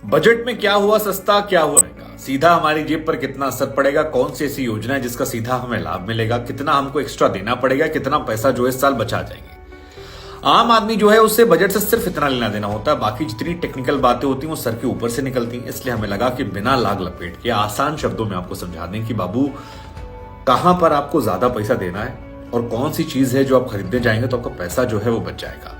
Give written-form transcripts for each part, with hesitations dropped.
Budget में क्या हुआ सस्ता, क्या हुआ महंगा, सीधा हमारी जेब पर कितना असर पड़ेगा, कौन सी ऐसी योजना है जिसका सीधा हमें लाभ मिलेगा, कितना हमको एक्स्ट्रा देना पड़ेगा, कितना पैसा जो है इस साल बचा जाएंगे। आम आदमी जो है उससे बजट से सिर्फ इतना लेना देना होता है, बाकी जितनी टेक्निकल बातें होती हैं वो सर के ऊपर से निकलती हैं। इसलिए हमें लगा कि बिना लाग लपेट के आसान शब्दों में आपको समझा दें कि बाबू कहां पर आपको ज्यादा पैसा देना है और कौन सी चीज है जो आप खरीदने जाएंगे तो आपका पैसा जो है वो बच जाएगा।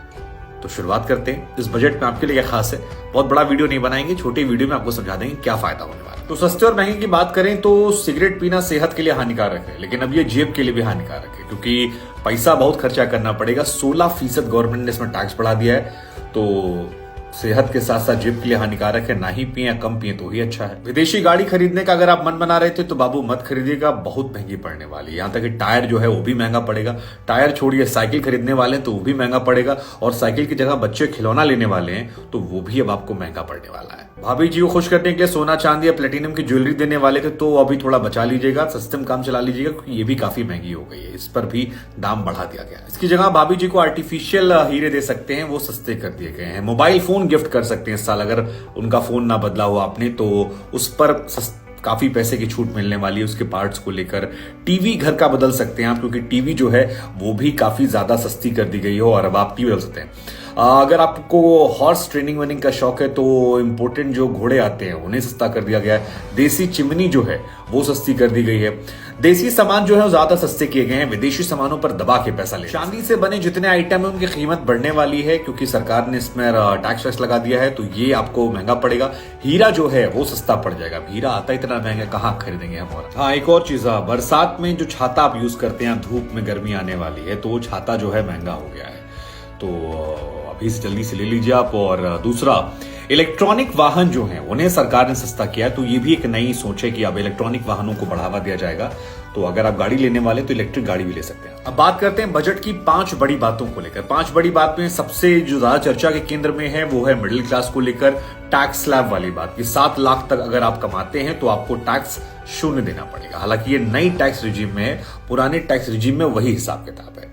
तो शुरुआत करते हैं। इस बजट में आपके लिए क्या खास है, बहुत बड़ा वीडियो नहीं बनाएंगे, छोटी वीडियो में आपको समझा देंगे क्या फायदा होने वाला है। तो सस्ते और महंगे की बात करें तो सिगरेट पीना सेहत के लिए हानिकारक है, लेकिन अब ये जेब के लिए भी हानिकारक है क्योंकि पैसा बहुत खर्चा करना पड़ेगा। 16% गवर्नमेंट ने इसमें टैक्स बढ़ा दिया है, तो सेहत के साथ साथ जेब के लिए हानिकारक है। ना ही पिए या कम पिए तो ही अच्छा है। विदेशी गाड़ी खरीदने का अगर आप मन बना रहे थे तो बाबू मत खरीदिएगा, बहुत महंगी पड़ने वाली है। यहां तक कि टायर जो है वो भी महंगा पड़ेगा। टायर छोड़िए, साइकिल खरीदने वाले हैं तो वो भी महंगा पड़ेगा, और साइकिल की जगह बच्चे खिलौना लेने वाले हैं तो वो भी अब आपको महंगा पड़ने वाला है। भाभी जी को खुश करने के लिए सोना चांदी या प्लेटिनम की ज्वेलरी देने वाले थे तो अभी थोड़ा बचा लीजिएगा, सस्ते में काम चला लीजिएगा क्योंकि ये भी काफी महंगी हो गई है, इस पर भी दाम बढ़ा दिया गया है। इसकी जगह भाभी जी को आर्टिफिशियल हीरे दे सकते हैं, वो सस्ते कर दिए गए हैं। मोबाइल फोन गिफ्ट कर सकते हैं इस साल, अगर उनका फोन ना बदला हो आपने तो उस पर काफी पैसे की छूट मिलने वाली है उसके पार्ट्स को लेकर। टीवी घर का बदल सकते हैं आप, क्योंकि टीवी जो है वो भी काफी ज्यादा सस्ती कर दी गई हो और अब आप टीवी बदल सकते हैं। अगर आपको हॉर्स ट्रेनिंग वनिंग का शौक है तो इंपोर्टेंट जो घोड़े आते हैं उन्हें सस्ता कर दिया गया है। देसी चिमनी जो है वो सस्ती कर दी गई है। देसी सामान जो है वो ज्यादा सस्ते किए गए हैं, विदेशी सामानों पर दबा के पैसा ले। चांदी से बने जितने आइटम है उनकी कीमत बढ़ने वाली है क्योंकि सरकार ने इसमें टैक्स लगा दिया है, तो ये आपको महंगा पड़ेगा। हीरा जो है वो सस्ता पड़ जाएगा, हीरा आता इतना महंगा कहाँ खरीदेंगे हम। और हाँ, एक और चीज, बरसात में जो छाता आप यूज करते हैं, धूप में गर्मी आने वाली है तो वो छाता जो है महंगा हो गया है, तो अभी से जल्दी से ले लीजिए आप। और दूसरा, इलेक्ट्रॉनिक वाहन जो हैं उन्हें सरकार ने सस्ता किया है, तो ये भी एक नई सोच है कि अब इलेक्ट्रॉनिक वाहनों को बढ़ावा दिया जाएगा। तो अगर आप गाड़ी लेने वाले तो इलेक्ट्रिक गाड़ी भी ले सकते हैं। अब बात करते हैं बजट की 5 बड़ी बातों को लेकर। 5 बड़ी बात में सबसे जो ज्यादा चर्चा के केंद्र में है वो है मिडिल क्लास को लेकर टैक्स स्लैब वाली बात कि 7 लाख तक अगर आप कमाते हैं तो आपको टैक्स शून्य देना पड़ेगा। हालांकि ये नई टैक्स रिजीम में है, पुराने टैक्स रिजीम में वही हिसाब किताब है।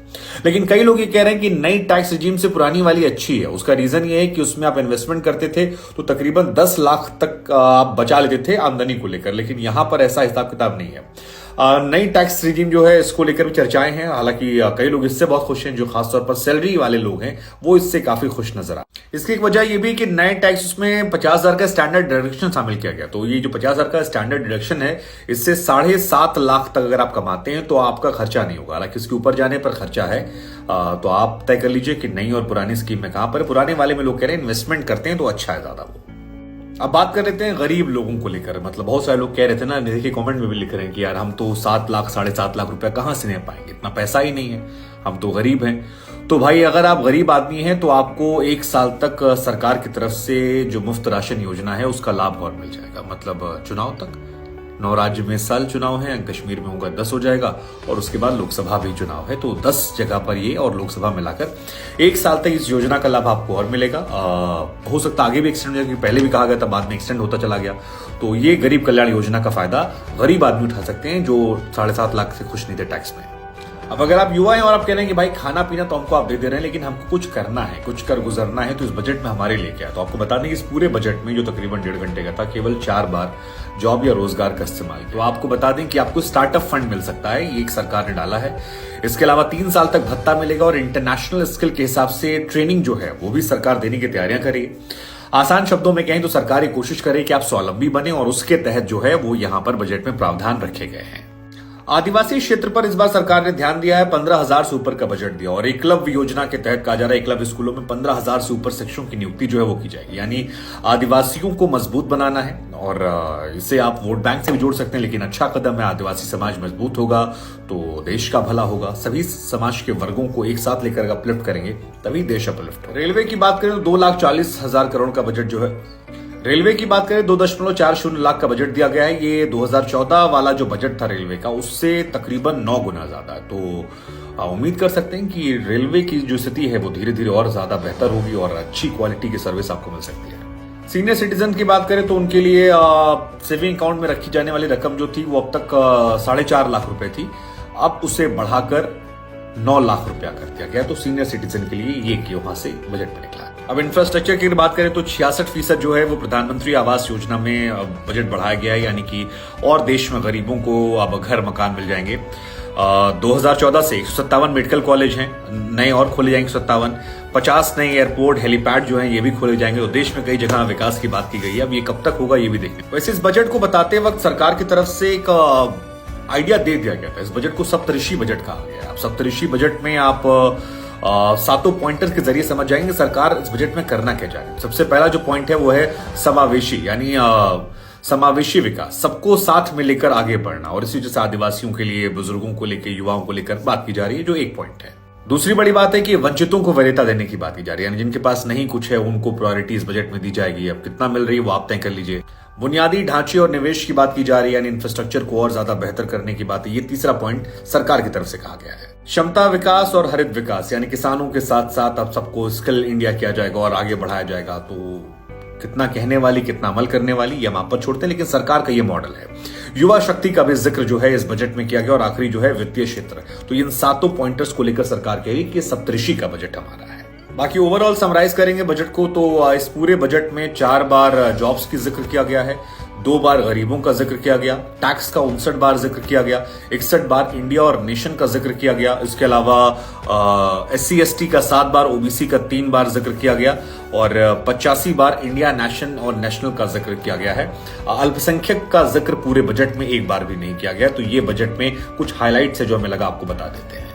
लेकिन कई लोग ये कह रहे हैं कि नई टैक्स रिजीम से पुरानी वाली अच्छी है। उसका रीजन ये है कि उसमें आप इन्वेस्टमेंट करते थे तो तकरीबन 10 लाख तक आप बचा लेते थे आमदनी को लेकर, लेकिन यहां पर ऐसा हिसाब किताब नहीं है। नई टैक्स रिजीम जो है इसको लेकर भी चर्चाएं हैं। हालांकि कई लोग इससे बहुत खुश हैं, जो खासतौर पर सैलरी वाले लोग हैं वो इससे काफी खुश नजर आए। इसकी एक वजह यह भी कि नए टैक्स उसमें 50,000 का स्टैंडर्ड डिडक्शन शामिल किया गया, तो ये जो 50,000 का स्टैंडर्ड डिडक्शन है इससे 7.5 लाख तक अगर आप कमाते हैं तो आपका खर्चा नहीं होगा। हालांकि इसके ऊपर जाने पर खर्चा है, तो आप तय कर लीजिए कि नई और पुरानी स्कीम में कहां पर। पुराने वाले में लोग कह रहे हैं इन्वेस्टमेंट करते हैं तो अच्छा है ज्यादा वो। अब बात कर लेते हैं गरीब लोगों को लेकर। मतलब बहुत सारे लोग कह रहे थे ना, देखिए कमेंट में भी लिख रहे हैं कि यार हम तो 7 लाख 7.5 लाख रुपया कहां से दे पाएंगे, इतना पैसा ही नहीं है, हम तो गरीब हैं। तो भाई अगर आप गरीब आदमी हैं तो आपको 1 साल तक सरकार की तरफ से जो मुफ्त राशन योजना है उसका लाभ और मिल जाएगा। मतलब चुनाव तक 9 राज्य में इस साल चुनाव है, कश्मीर में होगा 10 हो जाएगा, और उसके बाद लोकसभा भी चुनाव है, तो 10 जगह पर ये और लोकसभा मिलाकर 1 साल तक इस योजना का लाभ आपको और मिलेगा। हो सकता आगे भी एक्सटेंड हो जाए, पहले भी कहा गया था बाद में एक्सटेंड होता चला गया। तो ये गरीब कल्याण योजना का फायदा गरीब आदमी उठा सकते हैं जो 7.5 लाख से खुश नहीं थे टैक्स में। अब अगर आप युवा हैं और आप कह रहे हैं कि भाई खाना पीना तो हमको आप दे दे रहे हैं लेकिन हमको कुछ करना है, कुछ कर गुजरना है, तो इस बजट में हमारे लिए क्या है, तो आपको बता दें कि इस पूरे बजट में जो तकरीबन 1.5 घंटे का था, केवल 4 बार जॉब या रोजगार का इस्तेमाल। तो आपको बता दें कि आपको स्टार्टअप फंड मिल सकता है, ये एक सरकार ने डाला है। इसके अलावा 3 साल तक भत्ता मिलेगा और इंटरनेशनल स्किल के हिसाब से ट्रेनिंग जो है वो भी सरकार देने की तैयारियां कर रही है। आसान शब्दों में कहें तो सरकार ये कोशिश करे कि आप स्वावलंबी बने, और उसके तहत जो है वो यहां पर बजट में प्रावधान रखे गए हैं। आदिवासी क्षेत्र पर इस बार सरकार ने ध्यान दिया है, 15,000 से ऊपर का बजट दिया, और एकलव्य योजना के तहत कहा जा रहा है एकलव्य स्कूलों में 15,000 से ऊपर शिक्षकों की नियुक्ति जो है वो की जाएगी। यानी आदिवासियों को मजबूत बनाना है, और इसे आप वोट बैंक से भी जोड़ सकते हैं, लेकिन अच्छा कदम है। आदिवासी समाज मजबूत होगा तो देश का भला होगा। सभी समाज के वर्गों को एक साथ लेकर अपलिफ्ट करेंगे तभी देश अपलिफ्ट होगा। रेलवे की बात करें तो 2,40,000 करोड़ का बजट जो है, रेलवे की बात करें 2.40 लाख का बजट दिया गया है। ये 2014 वाला जो बजट था रेलवे का उससे तकरीबन 9 गुना ज्यादा है। तो उम्मीद कर सकते हैं कि रेलवे की जो स्थिति है वो धीरे धीरे और ज्यादा बेहतर होगी और अच्छी क्वालिटी की सर्विस आपको मिल सकती है। सीनियर सिटीजन की बात करें तो उनके लिए सेविंग अकाउंट में रखी जाने वाली रकम जो थी वो अब तक 4.5 लाख रुपए थी, अब उसे बढ़ाकर 9 लाख रुपया कर दिया गया। तो सीनियर सिटीजन के लिए ये वहां से बजट में निकला। अब इंफ्रास्ट्रक्चर की बात करें तो 66% जो है वो प्रधानमंत्री आवास योजना में बजट बढ़ाया गया है, यानी कि और देश में गरीबों को अब घर मकान मिल जाएंगे। 2014 से 157 मेडिकल कॉलेज हैं, नए और खोले जाएंगे 157। 50 नए एयरपोर्ट हेलीपैड जो हैं ये भी खोले जाएंगे। तो देश में कई जगह विकास की बात की गई है। अब ये कब तक होगा ये भी देखने। वैसे इस बजट को बताते वक्त सरकार की तरफ से एक आइडिया दे दिया गया था। इस बजट को सप्तऋषि बजट कहा गया है। सप्तऋषि बजट में आप 7 पॉइंटर के जरिए समझ जाएंगे सरकार इस बजट में करना क्या चाह रही है। सबसे पहला जो पॉइंट है वो है समावेशी, यानी समावेशी विकास, सबको साथ में लेकर आगे बढ़ना। और इसी जैसे आदिवासियों के लिए, बुजुर्गों को लेकर, युवाओं को लेकर बात की जा रही है, जो एक पॉइंट है। दूसरी बड़ी बात है कि वंचितों को वरीयता देने की बात की जा रही है, यानी जिनके पास नहीं कुछ है उनको प्रायोरिटी इस बजट में दी जाएगी। अब कितना मिल रही है वो आप तय कर लीजिए। बुनियादी ढांचे और निवेश की बात की जा रही है, यानी इंफ्रास्ट्रक्चर को और ज्यादा बेहतर करने की बात है। ये तीसरा पॉइंट सरकार की तरफ से कहा गया है। क्षमता विकास और हरित विकास, यानी किसानों के साथ साथ अब सबको स्किल इंडिया किया जाएगा और आगे बढ़ाया जाएगा। तो कितना कहने वाली कितना अमल करने वाली ये हम आप पर छोड़ते हैं, लेकिन सरकार का ये मॉडल है। युवा शक्ति का भी जिक्र जो है इस बजट में किया गया। और आखिरी जो है वित्तीय क्षेत्र। तो इन 7 पॉइंटर्स को लेकर सरकार कह रही है कि सप्तऋषि का बजट हमारा है। बाकी ओवरऑल समराइज करेंगे बजट को तो इस पूरे बजट में 4 बार जॉब्स की जिक्र किया गया है, 2 बार गरीबों का जिक्र किया गया, टैक्स का 59 बार जिक्र किया गया, 61 बार इंडिया और नेशन का जिक्र किया गया। इसके अलावा SC/ST का 7 बार, OBC का 3 बार जिक्र किया गया और 85 बार इंडिया नेशन और नेशनल का जिक्र किया गया है। अल्पसंख्यक का जिक्र पूरे बजट में एक बार भी नहीं किया गया। तो ये बजट में कुछ हाईलाइट्स है जो हमें लगा आपको बता देते हैं।